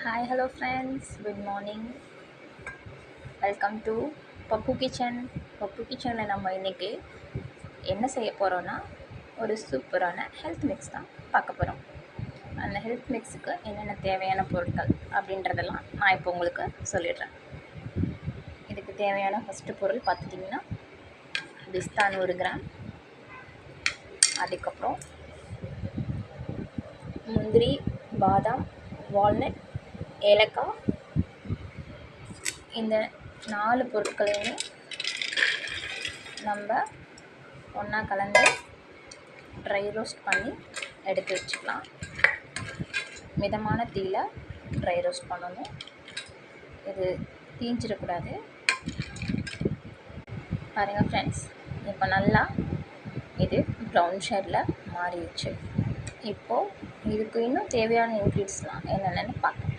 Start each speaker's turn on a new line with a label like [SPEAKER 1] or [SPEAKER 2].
[SPEAKER 1] Hi hello friends, good morning. Welcome to Pappu kitchen. Pappu கிச்சனில் நம்ம இன்றைக்கி என்ன செய்ய போகிறோன்னா, ஒரு சூப்பரான ஹெல்த் மிக்ஸ் தான் பார்க்க போகிறோம். அந்த ஹெல்த் மிக்ஸுக்கு என்னென்ன தேவையான பொருட்கள் அப்படின்றதெல்லாம் நான் இப்போ உங்களுக்கு சொல்லிடுறேன். இதுக்கு தேவையான ஃபஸ்ட்டு பொருள் பார்த்துட்டிங்கன்னா, பிஸ்தா 100 கிராம், அதுக்கப்புறம் முந்திரி, பாதாம், வால்நட், ஏலக்காய். இந்த 4 பொருட்களையுமே நம்ம ஒன்றா கலந்து ட்ரை ரோஸ்ட் பண்ணி எடுத்து வச்சுக்கலாம். மிதமான தீயில ட்ரை ரோஸ்ட் பண்ணணும். இது தீஞ்சிடக்கூடாது. பாருங்கள் ஃப்ரெண்ட்ஸ், இப்போ நல்லா இது ப்ரௌன் ஷேடில் மாறிடுச்சு. இப்போது இதுக்கு இன்னும் தேவையான இன்க்ரீடியன்ட்ஸ்லாம் என்னென்னு பார்க்கலாம்.